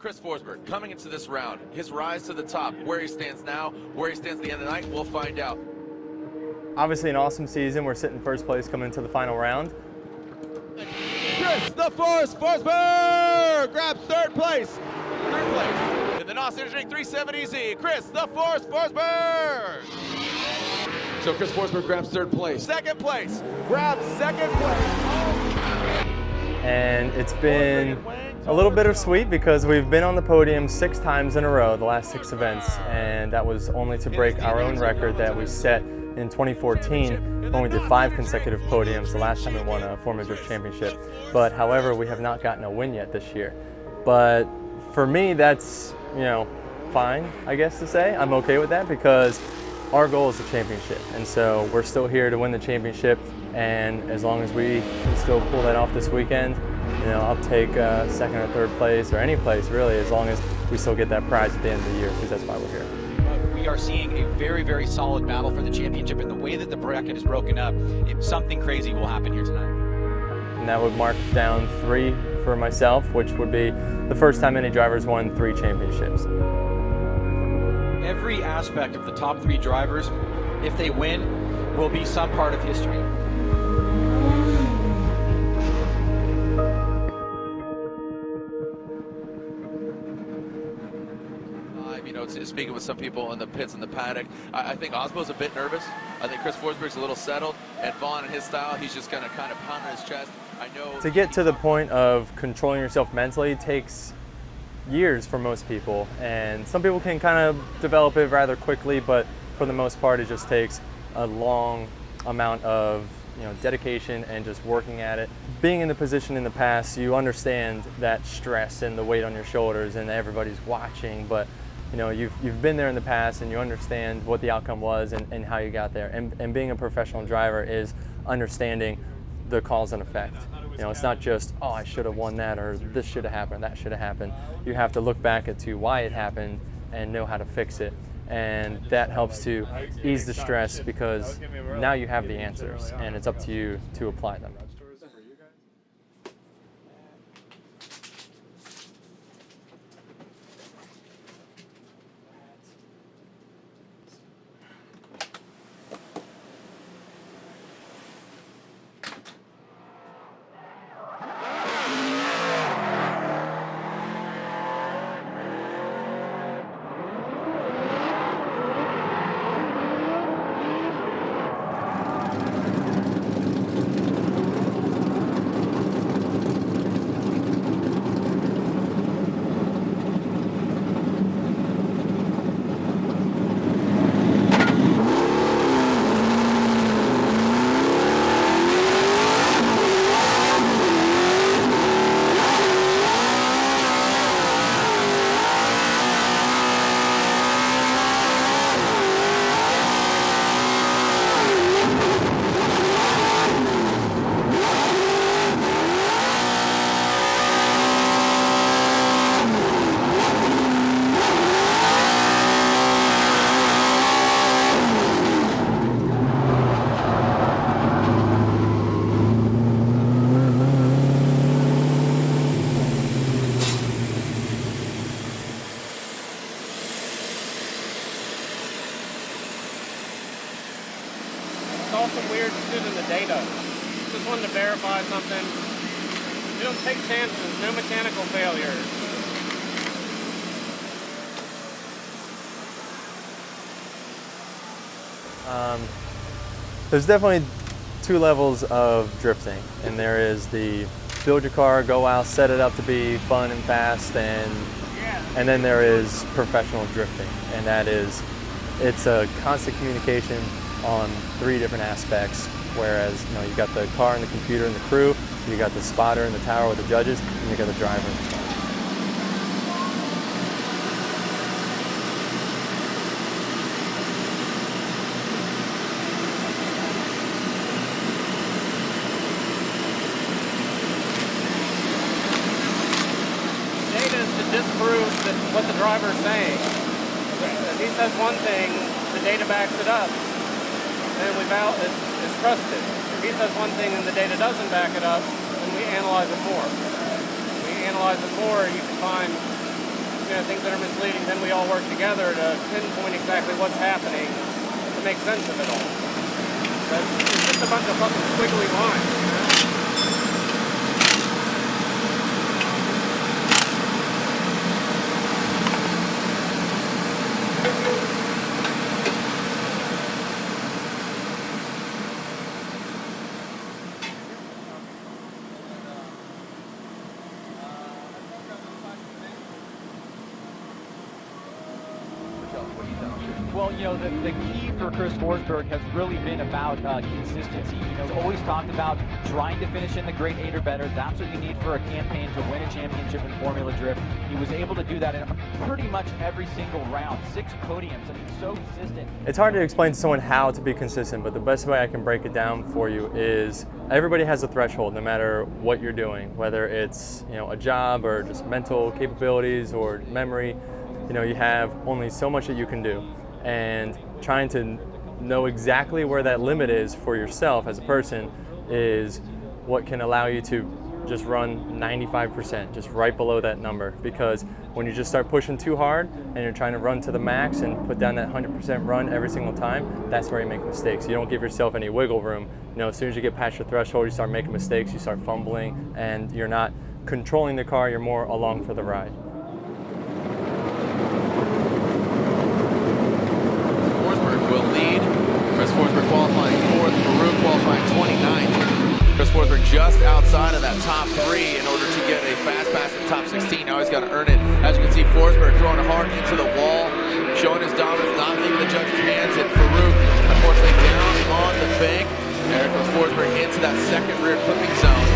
Chris Forsberg coming into this round, his rise to the top, where he stands now, where he stands at the end of the night, we'll find out. Obviously an awesome season. We're sitting first place coming into the final round. Chris the Force Forsberg grabs third place. Third place in the NOS Energy 370Z. Chris the Force Forsberg. So Chris Forsberg grabs third place. Second place, grabs second place. And it's been a little bittersweet because we've been on the podium 6 times in a row, the last 6 events, and that was only to break our own record that we set in 2014 when we did 5 consecutive podiums, the last time we won a Formula Drift Championship. But however, we have not gotten a win yet this year. But for me, that's, fine, I guess to say. I'm okay with that because our goal is the championship. And so we're still here to win the championship. And as long as we can still pull that off this weekend, I'll take second or third place or any place really, as long as we still get that prize at the end of the year, because that's why we're here. We are seeing a very, very solid battle for the championship, and the way that the bracket is broken up, something crazy will happen here tonight. And that would mark down 3 for myself, which would be the first time any drivers won 3 championships. Every aspect of the top 3 drivers, if they win, will be some part of history. Speaking with some people in the pits in the paddock, I think Osmo's a bit nervous. I think Chris Forsberg's a little settled, and Vaughn in his style, he's just going to kind of pound on his chest. I know to get to the point of controlling yourself mentally takes years for most people, and some people can kind of develop it rather quickly, but for the most part it just takes a long amount of dedication and just working at it. Being in the position in the past, you understand that stress and the weight on your shoulders and everybody's watching, but you've been there in the past and you understand what the outcome was and how you got there. And being a professional driver is understanding the cause and effect. It's not just, oh, I should have won that, or this should have happened, that should have happened. You have to look back at why it happened and know how to fix it. And that helps to ease the stress because now you have the answers and it's up to you to apply them. Some weird shit in the data. Just wanted to verify something. You don't take chances, no mechanical failures. There's definitely 2 levels of drifting, and there is the build your car, go out, set it up to be fun and fast, and then there is professional drifting, and that is, it's a constant communication on 3 different aspects, whereas you got the car and the computer and the crew, you got the spotter in the tower with the judges, and you got the driver in the car. Data is to disprove what the driver is saying. If he says one thing, the data backs it up. And it's trusted. If he says one thing and the data doesn't back it up, then we analyze it more. When we analyze it more, you can find things that are misleading, then we all work together to pinpoint exactly what's happening to make sense of it all. But it's just a bunch of fucking squiggly lines, you know? Well, you know, the key for Chris Forsberg has really been about consistency. You know, always talked about trying to finish in the grade 8 or better. That's what you need for a campaign to win a championship in Formula Drift. He was able to do that in pretty much every single round. 6 podiums. I mean, so consistent. It's hard to explain to someone how to be consistent, but the best way I can break it down for you is everybody has a threshold, no matter what you're doing, whether it's, you know, a job or just mental capabilities or memory. You know, you have only so much that you can do. And trying to know exactly where that limit is for yourself as a person is what can allow you to just run 95%, just right below that number. Because when you just start pushing too hard and you're trying to run to the max and put down that 100% run every single time, that's where you make mistakes. You don't give yourself any wiggle room. You know, as soon as you get past your threshold, you start making mistakes, you start fumbling, and you're not controlling the car, you're more along for the ride. Will lead. Chris Forsberg qualifying 4th, Farouk qualifying 29th. Chris Forsberg just outside of that top 3 in order to get a fast pass in the top 16. Now he's got to earn it. As you can see, Forsberg throwing it hard into the wall, showing his dominance, not leaving the judge's hands. And Farouk, unfortunately, down on the bank. There goes Forsberg into that second rear clipping zone.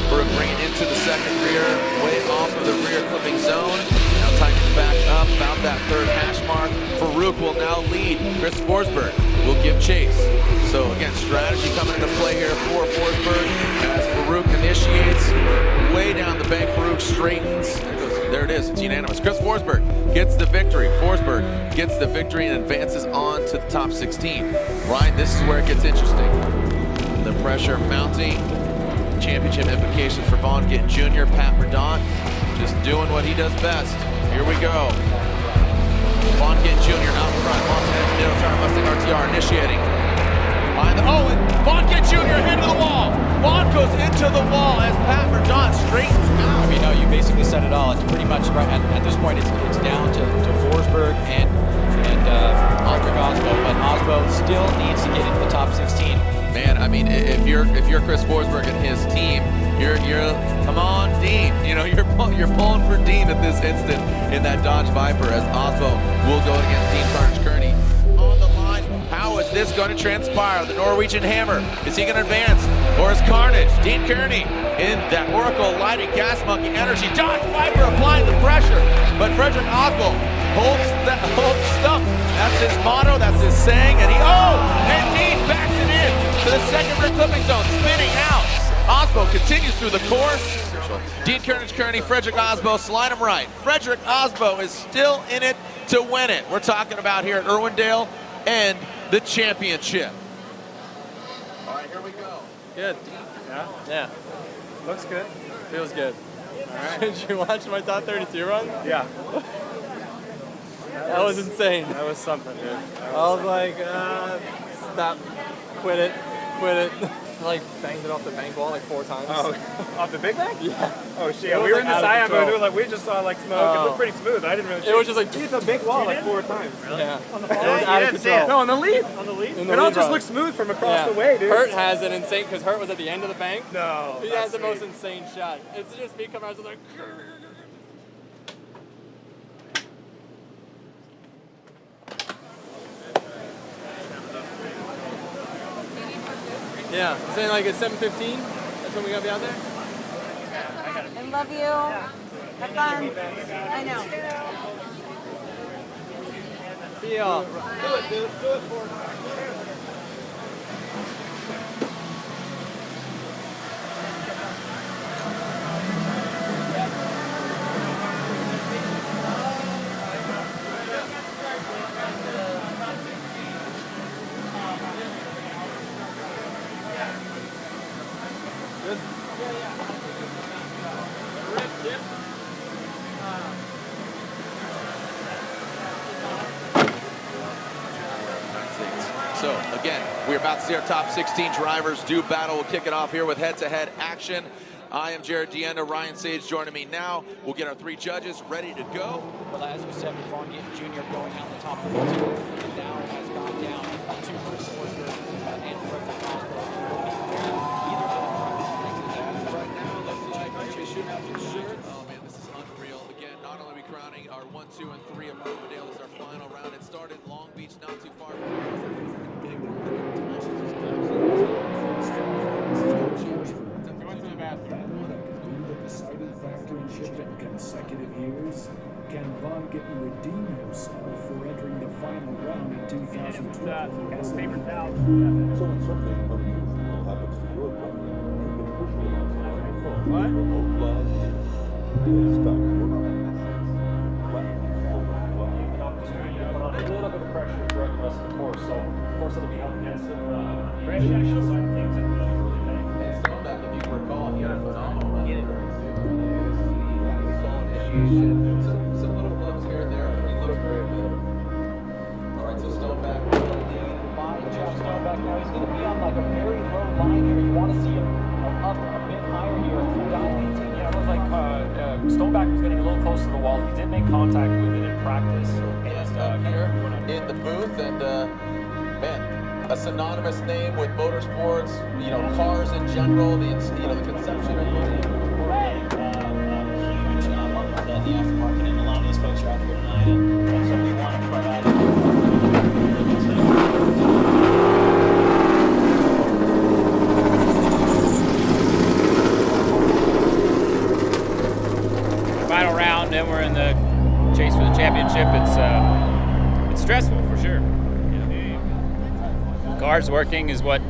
Farouk bringing into the second rear, way off of the rear clipping zone. Now tightening back up about that 3rd hash mark. Farouk will now lead. Chris Forsberg will give chase. So again, strategy coming into play here for Forsberg as Farouk initiates way down the bank. Farouk straightens. There it is. It's unanimous. Chris Forsberg gets the victory. Forsberg gets the victory and advances on to the top 16. Ryan, this is where it gets interesting. The pressure mounting. Championship implications for Vaughn Gittin Jr. Parida just doing what he does best. Here we go. Vaughn Gittin Jr. out front. Montana Turner Mustang RTR initiating. Behind the, and Vaughn Gittin Jr. into the wall. Vaughn goes into the wall as Parida straightens out. I mean, no, you basically said it all. It's pretty much right at this point. It's down to Forsberg and Aldrich Osbo, but Osbo still needs to get into the top 16. Man, I mean, if you're Chris Forsberg and his team, you're come on, Dean. You know, you're pulling for Dean at this instant in that Dodge Viper as Osbo will go against Dean Carnage-Kearney. On the line, how is this going to transpire? The Norwegian Hammer, is he going to advance? Or is Carnage, Dean Kearney, in that Oracle Lighting Gas Monkey Energy Dodge Viper applying the pressure, but Frederick Osbo holds stuff. That's his motto, that's his saying, and Dean backs it in to the second rear clipping zone, spinning out. Osbo continues through the course. Dean Carnage-Kearney, Frederick Osbo, slide him right. Frederick Osbo is still in it to win it. We're talking about here at Irwindale and the championship. All right, here we go. Good. Yeah. Looks good. Feels good. All right. Did you watch my top 32 run? Yeah. That was insane. That was something, dude. I was like, stop, quit it. I like banged it off the bank wall like 4 times. Oh, Off the big bank? yeah. Oh shit! Yeah, we were in the Siam mode. We just saw like smoke. It looked pretty smooth. I didn't really. It was just like you hit the big wall like 4 times. Really? Yeah. On the It was ball? out of control. No, on the lead. On the lead. It all just run. looks smooth from across Yeah. the way, dude. Hurt has an insane because Hurt was at the end of the bank. No. He has the most insane shot. It's just me coming out just like. Yeah, saying like at 7:15. That's when we gotta be out there. I love you. Have fun. I know. See y'all. Do it, dude. Do it for us. So again, we're about to see our top 16 drivers do battle. We'll kick it off here with head-to-head action. I am Jared Deenda, Ryan Sage joining me now. We'll get our 3 judges ready to go. Well, as we said, Farngate Jr. going out the top of the field, and now has gone down to Chris Forsberg and Frederick Osborne. Oh man, this is unreal. Again, not only are we crowning our 1, 2, and 3 of Irwindale as our final round. It started in Long Beach, not too far from here. Deciding factor in shipping consecutive years. Can Vaughn Gittin redeem himself for entering the final round in 2012? As favorite now. So when something unusual happens to your company, you can push it outside. What? A little bit of pressure throughout the rest of the course, so of course it'll be up against it. Reaction side of things that we really make. And Stoneback, if you recall, he had a phenomenal run. Some little bumps here and there, but he looks very good. All right, so Stoneback will lead. By Jeff Stoneback now, he's going to be on like a very low line here. You want to see him up a bit higher here. Yeah, it was like Stoneback was getting a little close to the wall. He did make contact with it in practice. And up here in the booth, and man, a synonymous name with motorsports, you know, cars in general, the conception of huge among the aftermarket, and a lot of those folks are out here tonight, and so we want to provide final round, then we're in the chase for the championship. It's stressful for sure. The car's working is what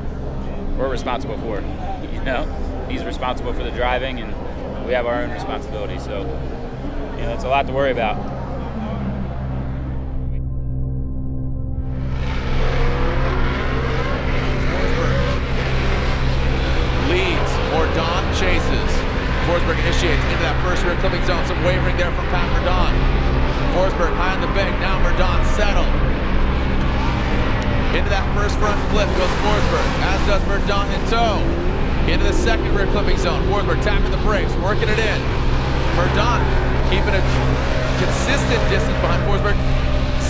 we're responsible for. You know, he's responsible for the driving, and we have our own responsibility. So, you know, it's a lot to worry about. leads, Mordaunt chases. Forsberg initiates into that first rear clipping zone. Some wavering there from Pat Mordaunt. Forsberg high on the bank. Now Mordaunt settled. Into that first front flip goes Forsberg, as does Mordaunt in tow. Into the second rear clipping zone. Forsberg tapping the brakes, working it in. Mordaunt keeping a consistent distance behind Forsberg.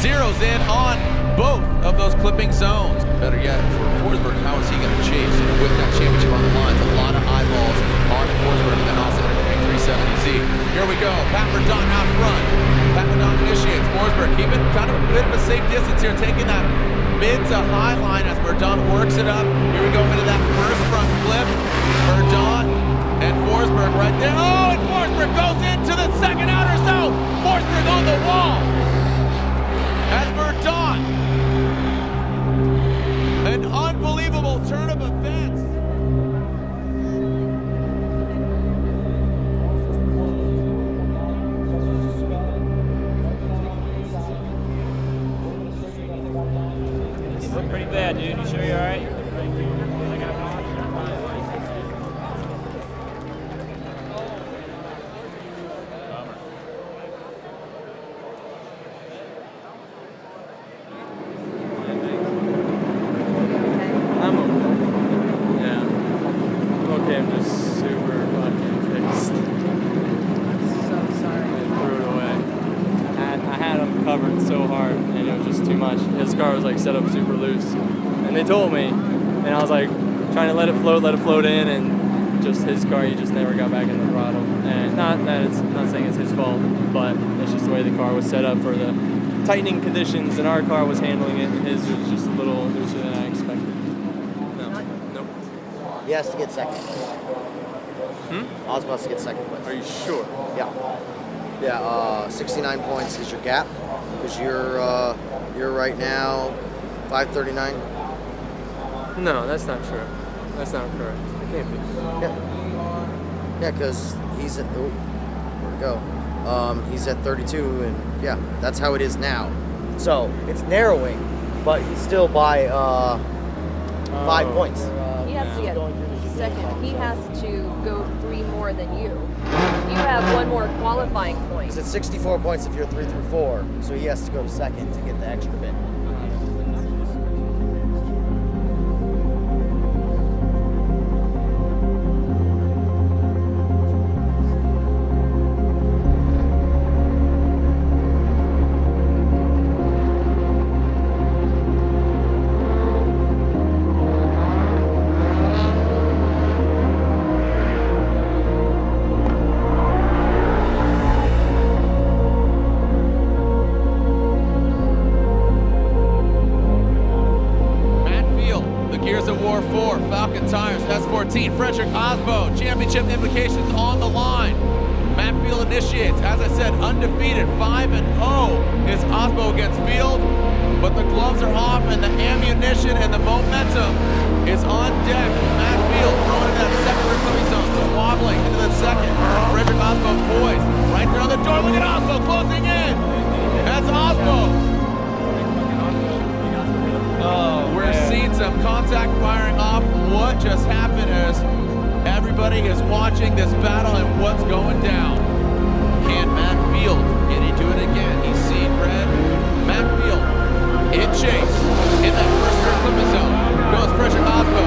Zeroes in on both of those clipping zones. Better yet, for Forsberg, how is he going to chase with that championship on the line? It's a lot of eyeballs on Forsberg and then also entering 370Z. Here we go, Pat Mordaunt out front. Pat Mordaunt initiates. Forsberg keeping kind of a bit of a safe distance here, taking that mid to high line as Mordaunt works it up. Here we go into that first front flip. Mordaunt and Forsberg right there. Oh, and Forsberg goes into the second outer zone. Forsberg on the wall. As Mordaunt, an unbelievable turn of events. You look pretty bad, dude. You sure you're all right? I'm just super fucking pissed. So sorry. I threw it away. I had him covered so hard, and it was just too much. His car was like set up super loose, and they told me, and I was like trying to let it float in, and just his car, he just never got back in the throttle. And not saying it's his fault, but it's just the way the car was set up for the tightening conditions, and our car was handling it, and his was just a little looser than I expected. Nope. He has to get second. Osmos to get second place. Are you sure? Yeah. Yeah, 69 points is your gap, because you're right now 539. No, that's not true. That's not correct. It can't be. Yeah. Yeah, because he's at, where'd it go? He's at 32, and yeah, that's how it is now. So it's narrowing, but he's still by 5 points. He has to get second. He has to go 3 more than you. You have 1 more qualifying point. He's at 64 points if you're 3 through 4, so he has to go to second to get the extra bit. 2016, Frederick Osbo, championship implications on the line. Matt Field initiates. As I said, undefeated, 5-0 is Osbo against Field, but the gloves are off and the ammunition and the momentum is on deck. Matt Field throwing in that second recruiting zone, so wobbling into the second. Frederick Osbo poised, right there on the door. Look at Osbo closing in. That's Osbo. We're seeing some contact firing off. What just happened as everybody is watching this battle and what's going down. Can Matt Field get into it again? He's seen red. Matt Field in chase in that first turn clipping zone. Goes Frederick Osbo.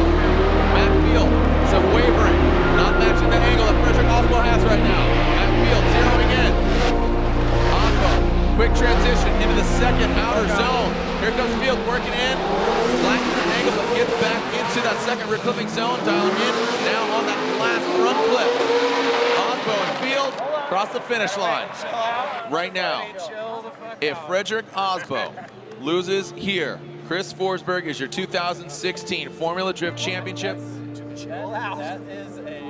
Matt Field, some wavering, not matching the angle that Frederick Osbo has right now. Matt Field zeroing in. Osbo, quick transition into the second outer zone. Here comes Field working in. Flattens the angle, but gets back into that second rear clipping zone. Dialing in now on that last front clip. Osbo and Field across the finish line. Right now, if Frederick Osbo loses here, Chris Forsberg is your 2016 Formula Drift Championship. That is a...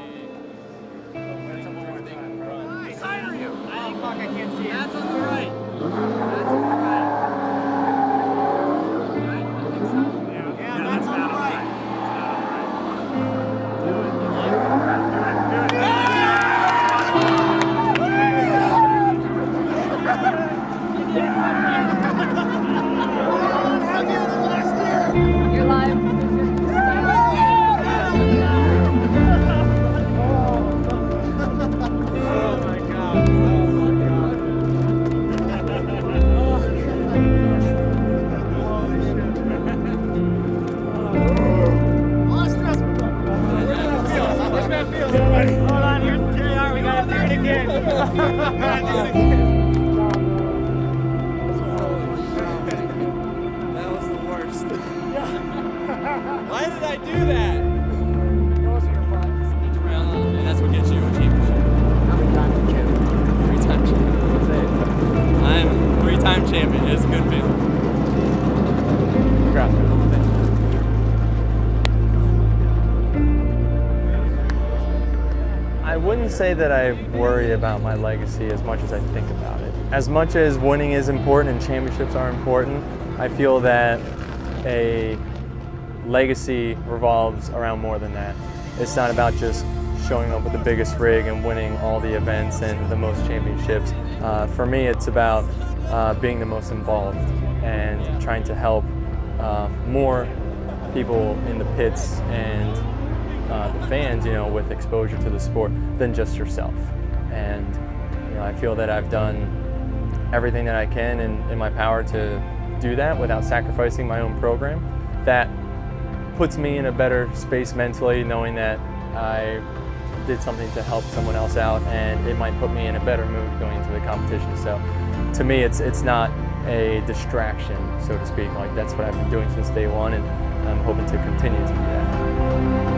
Side are you? Oh, fuck, I can't see it. That's on the right. That's on the right. You're live. Oh my God. Hold on, here's the JR. We gotta do it again. That was the worst. Why did I do that? And that's what gets you a championship. How many times did you? 3-time champion. I'm 3-time champion. It's a good feeling. Congrats, man. I wouldn't say that I worry about my legacy as much as I think about it. As much as winning is important and championships are important, I feel that a legacy revolves around more than that. It's not about just showing up with the biggest rig and winning all the events and the most championships. For me, it's about being the most involved and trying to help more people in the pits and the fans, with exposure to the sport than just yourself. And I feel that I've done everything that I can in my power to do that without sacrificing my own program. That puts me in a better space mentally, knowing that I did something to help someone else out, and it might put me in a better mood going into the competition. So to me, it's not a distraction, so to speak. Like, that's what I've been doing since day one, and I'm hoping to continue to do that.